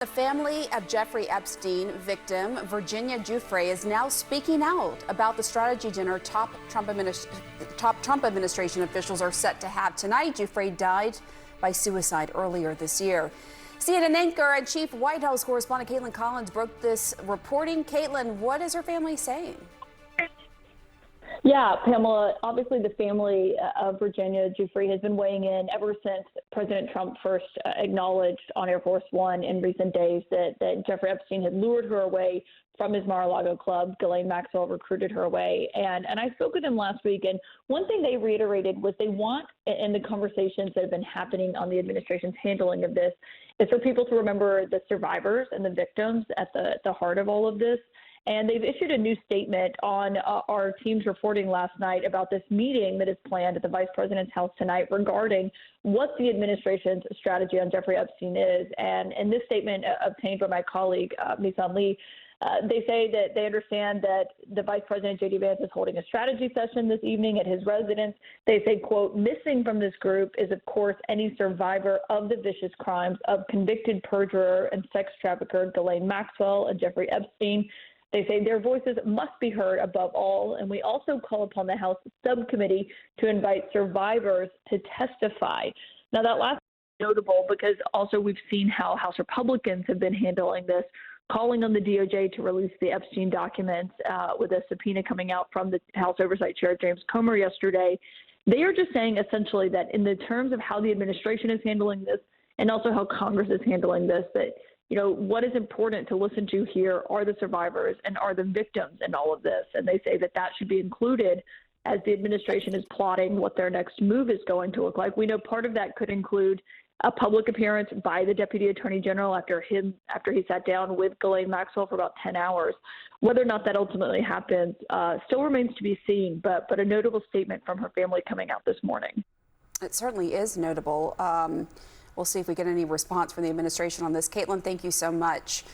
The family of Jeffrey Epstein victim Virginia Giuffre is now speaking out about the strategy dinner top Trump administration officials are set to have tonight. Giuffre died by suicide earlier this year. CNN anchor and chief White House correspondent Caitlin Collins broke this reporting. Caitlin, what is her family saying? Yeah, Pamela, obviously the family of Virginia Giuffre has been weighing in ever since President Trump first acknowledged on Air Force One in recent days that Jeffrey Epstein had lured her away from his Mar-a-Lago club. Ghislaine Maxwell recruited her away. And I spoke with them last week, and one thing they reiterated was they want, in the conversations that have been happening on the administration's handling of this, is for people to remember the survivors and the victims at the heart of all of this. And they've issued a new statement on our team's reporting last night about this meeting that is planned at the vice president's house tonight regarding what the administration's strategy on Jeffrey Epstein is. And in this statement obtained by my colleague, Misan Lee, they say that they understand that the Vice President, J.D. Vance, is holding a strategy session this evening at his residence. They say, quote, missing from this group is, of course, any survivor of the vicious crimes of convicted perjurer and sex trafficker Ghislaine Maxwell and Jeffrey Epstein. They say their voices must be heard above all, and we also call upon the House subcommittee to invite survivors to testify. Now, that last is notable because also we've seen how House Republicans have been handling this, calling on the DOJ to release the Epstein documents with a subpoena coming out from the House Oversight Chair James Comer yesterday. They are just saying essentially that in the terms of how the administration is handling this and also how Congress is handling this, that what is important to listen to here are the survivors and are the victims in all of this. And they say that that should be included as the administration is plotting what their next move is going to look like. We know part of that could include a public appearance by the Deputy Attorney General after he sat down with Ghislaine Maxwell for about 10 hours. Whether or not that ultimately happens still remains to be seen, but a notable statement from her family coming out this morning. It certainly is notable. We'll see if we get any response from the administration on this. Caitlin, thank you so much.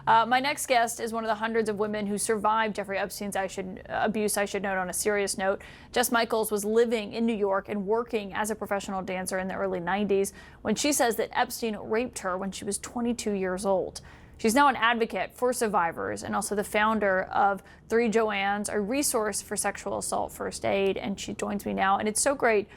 My next guest is one of the hundreds of women who survived Jeffrey Epstein's abuse, I should note on a serious note. Jess Michaels was living in New York and working as a professional dancer in the early 90s when she says that Epstein raped her when she was 22 years old. She's now an advocate for survivors and also the founder of Three Joannes, a resource for sexual assault first aid. And she joins me now. And it's so great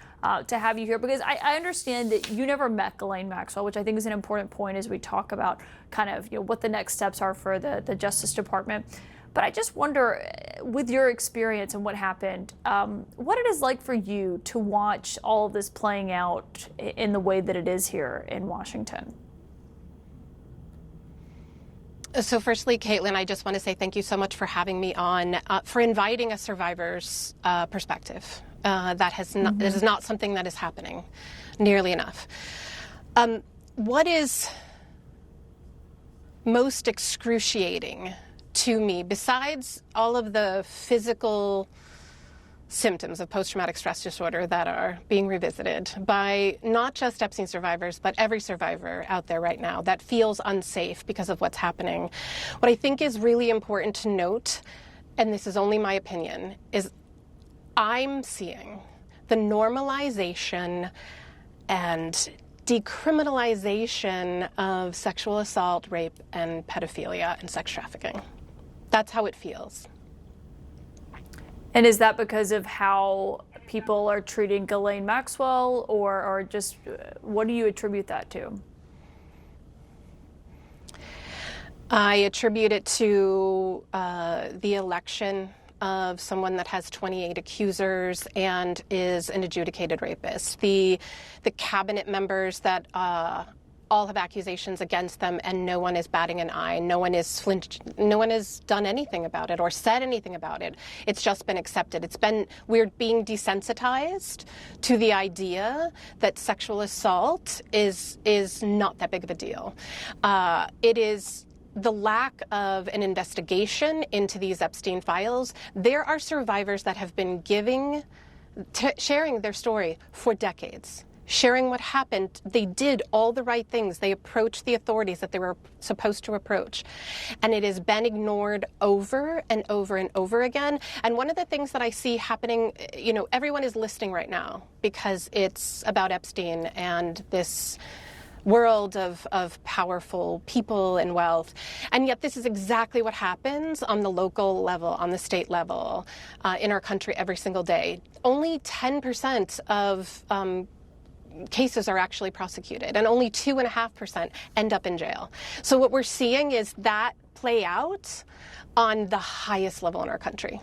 to have you here because I understand that you never met Ghislaine Maxwell, which I think is an important point as we talk about kind of what the next steps are for the Justice Department. But I just wonder, with your experience and what happened, what it is like for you to watch all of this playing out in the way that it is here in Washington. So firstly, Caitlin, I just want to say thank you so much for having me on, for inviting a survivor's perspective. This is not something that is happening nearly enough. What is most excruciating to me, besides all of the physical symptoms of post-traumatic stress disorder that are being revisited by not just Epstein survivors, but every survivor out there right now that feels unsafe because of what's happening. What I think is really important to note, and this is only my opinion, is I'm seeing the normalization and decriminalization of sexual assault, rape, and pedophilia and sex trafficking. That's how it feels. And is that because of how people are treating Ghislaine Maxwell, or just what do you attribute that to? I attribute it to the election of someone that has 28 accusers and is an adjudicated rapist. The cabinet members that all have accusations against them, and no one is batting an eye. No one is no one has done anything about it or said anything about it. It's just been accepted. We're being desensitized to the idea that sexual assault is not that big of a deal. It is the lack of an investigation into these Epstein files. There are survivors that have been sharing their story for decades. Sharing what happened. They did all the right things. They approached the authorities that they were supposed to approach. And it has been ignored over and over and over again. And one of the things that I see happening, everyone is listening right now because it's about Epstein and this world of powerful people and wealth. And yet this is exactly what happens on the local level, on the state level, in our country every single day. Only 10% of cases are actually prosecuted, and only 2.5% end up in jail. So what we're seeing is that play out on the highest level in our country.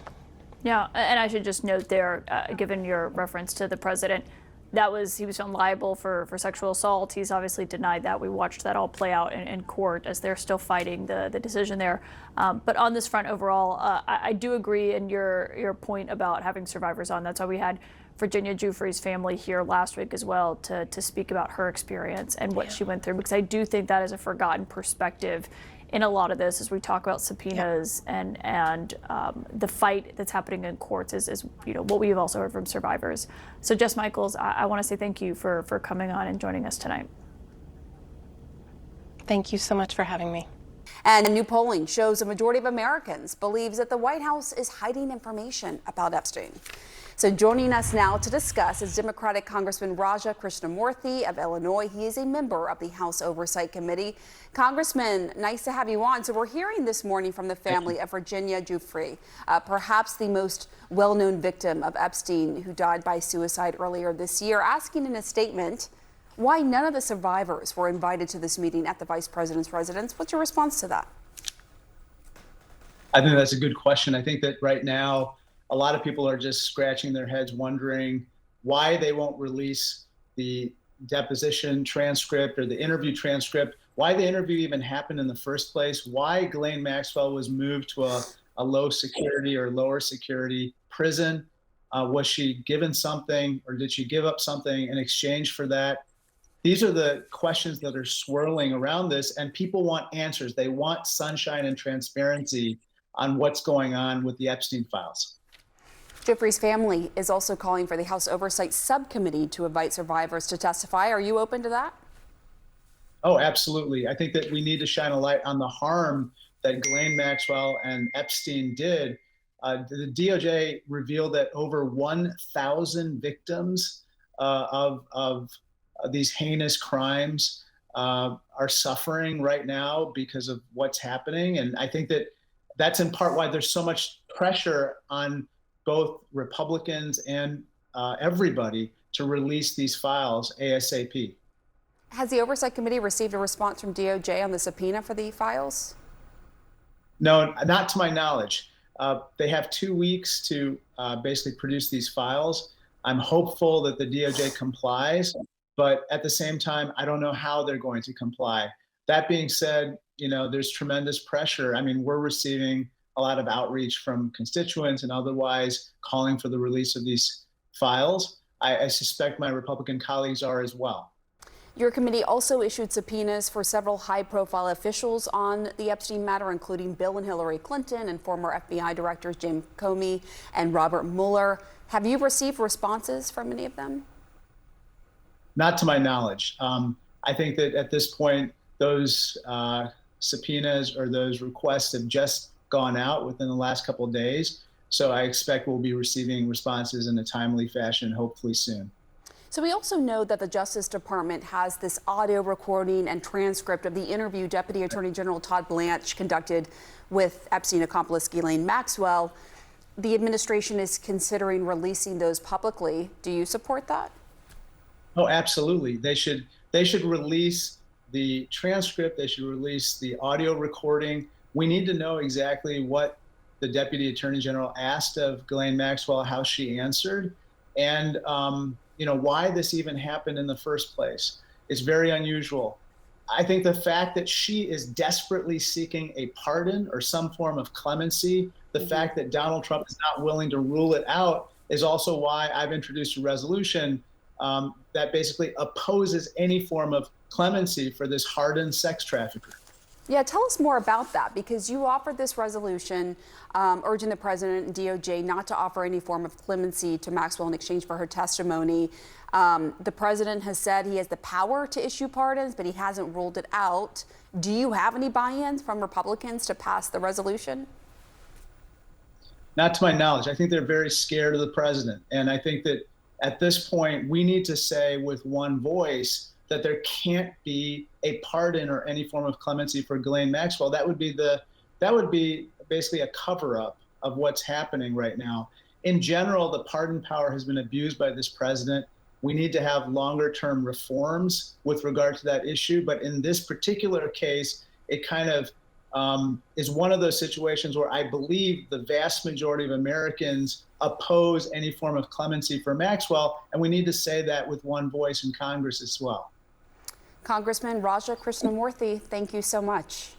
Yeah, and I should just note there, given your reference to the president, he was found liable for sexual assault. He's obviously denied that. We watched that all play out in court as they're still fighting the decision there. But on this front overall, I do agree in your point about having survivors on. That's why we had Virginia Giuffre's family here last week as well to speak about her experience and what she went through, because I do think that is a forgotten perspective in a lot of this as we talk about subpoenas and the fight that's happening in courts is what we've also heard from survivors. So Jess Michaels, I want to say thank you for coming on and joining us tonight. Thank you so much for having me. And new polling shows a majority of Americans believes that the White House is hiding information about Epstein. So joining us now to discuss is Democratic Congressman Raja Krishnamoorthi of Illinois. He is a member of the House Oversight Committee. Congressman, nice to have you on. So we're hearing this morning from the family of Virginia Giuffre, perhaps the most well-known victim of Epstein, who died by suicide earlier this year, asking in a statement why none of the survivors were invited to this meeting at the vice president's residence. What's your response to that? I think that's a good question. I think that right now, a lot of people are just scratching their heads wondering why they won't release the deposition transcript or the interview transcript, why the interview even happened in the first place, why Ghislaine Maxwell was moved to a low security or lower security prison. Was she given something, or did she give up something in exchange for that? These are the questions that are swirling around this, and people want answers. They want sunshine and transparency on what's going on with the Epstein files. Giuffre's family is also calling for the House Oversight Subcommittee to invite survivors to testify. Are you open to that? Oh, absolutely. I think that we need to shine a light on the harm that Ghislaine Maxwell and Epstein did. The DOJ revealed that over 1,000 victims of these heinous crimes are suffering right now because of what's happening. And I think that that's in part why there's so much pressure on both Republicans and everybody to release these files ASAP. Has the Oversight Committee received a response from DOJ on the subpoena for the files? No, not to my knowledge. They have 2 weeks to basically produce these files. I'm hopeful that the DOJ complies, but at the same time, I don't know how they're going to comply. That being said, there's tremendous pressure. I mean, we're receiving a lot of outreach from constituents and otherwise calling for the release of these files. I suspect my Republican colleagues are as well. Your committee also issued subpoenas for several high-profile officials on the Epstein matter, including Bill and Hillary Clinton and former FBI directors James Comey and Robert Mueller. Have you received responses from any of them? Not to my knowledge. I think that at this point, those subpoenas or those requests have just gone out within the last couple of days. So I expect we'll be receiving responses in a timely fashion, hopefully soon. So we also know that the Justice Department has this audio recording and transcript of the interview Deputy Attorney General Todd Blanche conducted with Epstein accomplice Ghislaine Maxwell. The administration is considering releasing those publicly. Do you support that? Oh, absolutely. They should release the transcript. They should release the audio recording. We need to know exactly what the Deputy Attorney General asked of Ghislaine Maxwell, how she answered, and why this even happened in the first place. It's very unusual. I think the fact that she is desperately seeking a pardon or some form of clemency, the fact that Donald Trump is not willing to rule it out, is also why I've introduced a resolution that basically opposes any form of clemency for this hardened sex trafficker. Yeah, tell us more about that, because you offered this resolution urging the president and DOJ not to offer any form of clemency to Maxwell in exchange for her testimony. The president has said he has the power to issue pardons, but he hasn't ruled it out. Do you have any buy-ins from Republicans to pass the resolution? Not to my knowledge. I think they're very scared of the president. And I think that at this point, we need to say with one voice that there can't be a pardon or any form of clemency for Ghislaine Maxwell. That would be basically a cover-up of what's happening right now. In general, the pardon power has been abused by this president. We need to have longer-term reforms with regard to that issue. But in this particular case, it kind of is one of those situations where I believe the vast majority of Americans oppose any form of clemency for Maxwell, and we need to say that with one voice in Congress as well. Congressman Raja Krishnamoorthi, thank you so much.